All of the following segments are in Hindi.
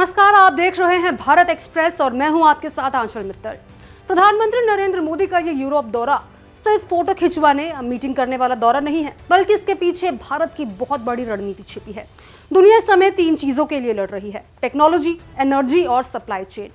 नमस्कार, आप देख रहे हैं भारत एक्सप्रेस और मैं हूं आपके साथ आंचल मित्तल। प्रधानमंत्री नरेंद्र मोदी का ये यूरोप दौरा सिर्फ फोटो खिंचवाने या मीटिंग करने वाला दौरा नहीं है, बल्कि इसके पीछे भारत की बहुत बड़ी रणनीति छिपी है। दुनिया इस समय 3 चीजों के लिए लड़ रही है: टेक्नोलॉजी, एनर्जी और सप्लाई चेन।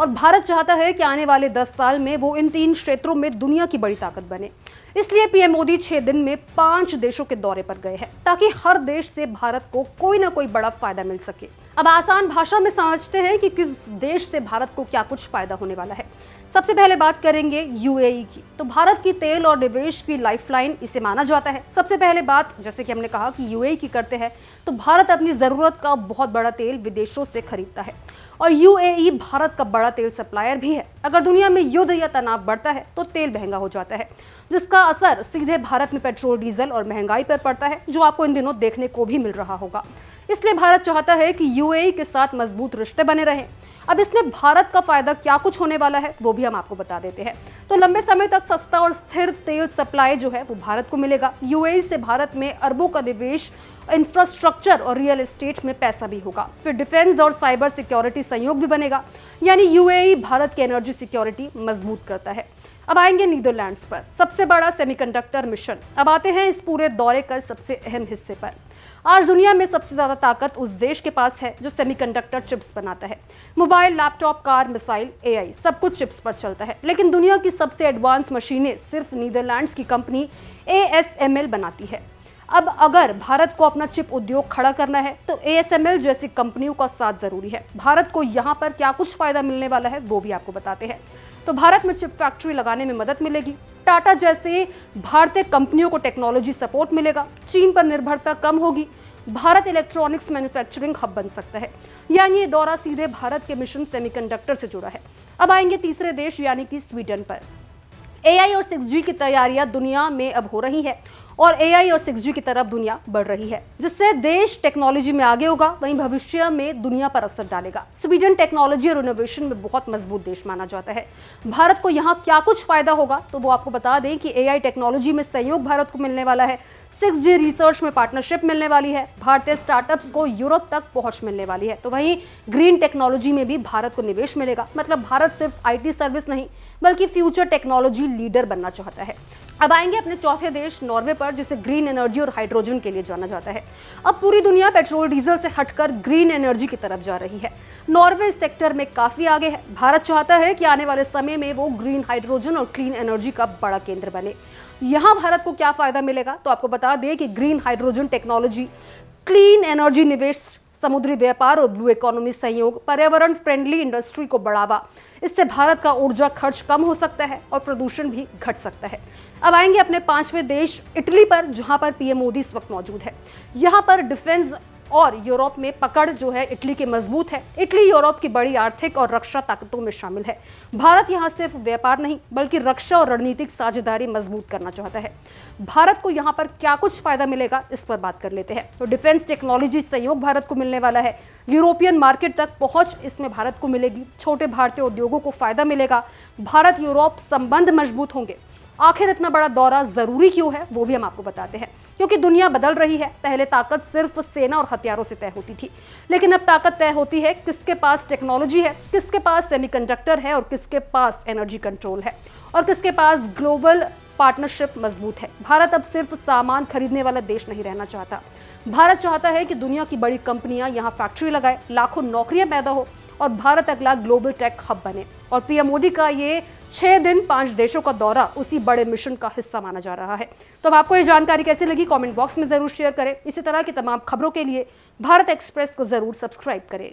और भारत चाहता है कि आने वाले 10 साल में वो इन 3 क्षेत्रों में दुनिया की बड़ी ताकत बने। इसलिए पीएम मोदी 6 दिन में 5 देशों के दौरे पर गए हैं, ताकि हर देश से भारत को कोई ना कोई बड़ा फायदा मिल सके। अब आसान भाषा में समझते हैं कि किस देश से भारत को क्या कुछ फायदा होने वाला है। सबसे पहले बात करेंगे यूएई की। तो भारत की तेल और निवेश की लाइफलाइन इसे माना जाता है। सबसे पहले बात, जैसे कि हमने कहा कि यूएई की करते हैं, तो भारत अपनी जरूरत का बहुत बड़ा तेल विदेशों से खरीदता है और यूएई भारत का बड़ा तेल सप्लायर भी है। अगर दुनिया में युद्ध या तनाव बढ़ता है तो तेल महंगा हो जाता है, जिसका असर सीधे भारत में पेट्रोल, डीजल और महंगाई पर पड़ता है, जो आपको इन दिनों देखने को भी मिल रहा होगा। इसलिए भारत चाहता है कि यूएई के साथ मजबूत रिश्ते बने रहें। अब इसमें भारत का फायदा क्या कुछ होने वाला है वो भी हम आपको बता देते हैं। तो लंबे समय तक सस्ता और स्थिर तेल सप्लाई जो है वो भारत को मिलेगा। यूएई से भारत में अरबों का निवेश, इंफ्रास्ट्रक्चर और रियल एस्टेट में पैसा भी होगा। फिर डिफेंस और साइबर सिक्योरिटी संयोग भी बनेगा, यानी यूएई भारत की एनर्जी सिक्योरिटी मजबूत करता है। अब आएंगे नीदरलैंड्स पर, सबसे बड़ा सेमीकंडक्टर मिशन। अब आते हैं इस पूरे दौरे का सबसे अहम हिस्से पर। आज दुनिया में सबसे ज्यादा ताकत उस देश के पास है जो सेमीकंडक्टर चिप्स बनाता है। Mobile, laptop, car, missile, AI सब कुछ चिप्स पर चलता है। लेकिन दुनिया की सबसे एडवांस मशीनें सिर्फ नीदरलैंड्स की कंपनी एएसएमएल बनाती है। अब अगर भारत को अपना चिप उद्योग खड़ा करना है तो एएसएमएल जैसी कंपनियों का साथ जरूरी है। भारत को यहाँ पर क्या कुछ फायदा मिलने वाला है वो भी आपको बताते हैं। तो भारत में चिप फैक्ट्री लगाने में मदद मिलेगी। टाटा जैसे भारतीय कंपनियों को टेक्नोलॉजी सपोर्ट मिलेगा। चीन पर निर्भरता कम होगी। भारत इलेक्ट्रॉनिक्स मैन्युफैक्चरिंग हब बन सकता है। यानी ये दौरा सीधे भारत के मिशन सेमीकंडक्टर से जुड़ा है। अब आएंगे तीसरे देश यानी कि स्वीडन पर। एआई और 6G की तैयारियां दुनिया में अब हो रही है और एआई और 6G की तरफ दुनिया बढ़ रही है, जिससे देश टेक्नोलॉजी में आगे होगा, वहीं भविष्य में दुनिया पर असर डालेगा। स्वीडन टेक्नोलॉजी और इनोवेशन में बहुत मजबूत देश माना जाता है। भारत को यहाँ क्या कुछ फायदा होगा तो वो आपको बता दें कि एआई टेक्नोलॉजी में सहयोग भारत को मिलने वाला है। 6G रिसर्च में पार्टनरशिप मिलने वाली है। भारतीय स्टार्टअप्स को यूरोप तक पहुंच मिलने वाली है। तो वहीं ग्रीन टेक्नोलॉजी में भी भारत को निवेश मिलेगा। मतलब भारत सिर्फ आईटी सर्विस नहीं बल्कि फ्यूचर टेक्नोलॉजी लीडर बनना चाहता है। अब आएंगे अपने चौथे देश नॉर्वे पर, जिसे ग्रीन एनर्जी और हाइड्रोजन के लिए जाना जाता है। अब पूरी दुनिया पेट्रोल, डीजल से हटकर ग्रीन एनर्जी की तरफ जा रही है। नॉर्वे इस सेक्टर में काफी आगे है। भारत चाहता है कि आने वाले समय में वो ग्रीन हाइड्रोजन और क्लीन एनर्जी का बड़ा केंद्र बने। यहाँ भारत को क्या फायदा मिलेगा तो आपको बता दें कि green hydrogen technology, clean energy निवेश, समुद्री व्यापार और ब्लू इकोनॉमी सहयोग, पर्यावरण फ्रेंडली इंडस्ट्री को बढ़ावा। इससे भारत का ऊर्जा खर्च कम हो सकता है और प्रदूषण भी घट सकता है। अब आएंगे अपने 5वें देश इटली पर, जहां पर पीएम मोदी इस वक्त मौजूद है। यहां पर डिफेंस और यूरोप में पकड़ जो है इटली की मजबूत है। इटली यूरोप की बड़ी आर्थिक और रक्षा ताकतों में शामिल है। भारत यहां सिर्फ व्यापार नहीं बल्कि रक्षा और रणनीतिक साझेदारी मजबूत करना चाहता है। भारत को यहां पर क्या कुछ फायदा मिलेगा इस पर बात कर लेते हैं। तो डिफेंस टेक्नोलॉजी सहयोग भारत को मिलने वाला है। यूरोपियन मार्केट तक पहुंच इसमें भारत को मिलेगी। छोटे भारतीय उद्योगों को फायदा मिलेगा। भारत यूरोप संबंध मजबूत होंगे। आखिर इतना बड़ा दौरा जरूरी क्यों है वो भी हम आपको बताते हैं। क्योंकि दुनिया बदल रही है। पहले ताकत सिर्फ सेना और हथियारों से तय होती थी, लेकिन अब ताकत तय होती है किसके पास टेक्नोलॉजी है, किसके पास सेमीकंडक्टर है और किसके पास एनर्जी कंट्रोल है और किसके पास ग्लोबल पार्टनरशिप मजबूत है। भारत अब सिर्फ सामान खरीदने वाला देश नहीं रहना चाहता। भारत चाहता है कि दुनिया की बड़ी कंपनियां यहाँ फैक्ट्री लगाए, लाखों नौकरियां पैदा हो और भारत अगला ग्लोबल टेक हब बने। और पीएम मोदी का ये 6 दिन 5 देशों का दौरा उसी बड़े मिशन का हिस्सा माना जा रहा है। तो अब आपको ये जानकारी कैसी लगी कमेंट बॉक्स में जरूर शेयर करें। इसी तरह की तमाम खबरों के लिए भारत एक्सप्रेस को जरूर सब्सक्राइब करें।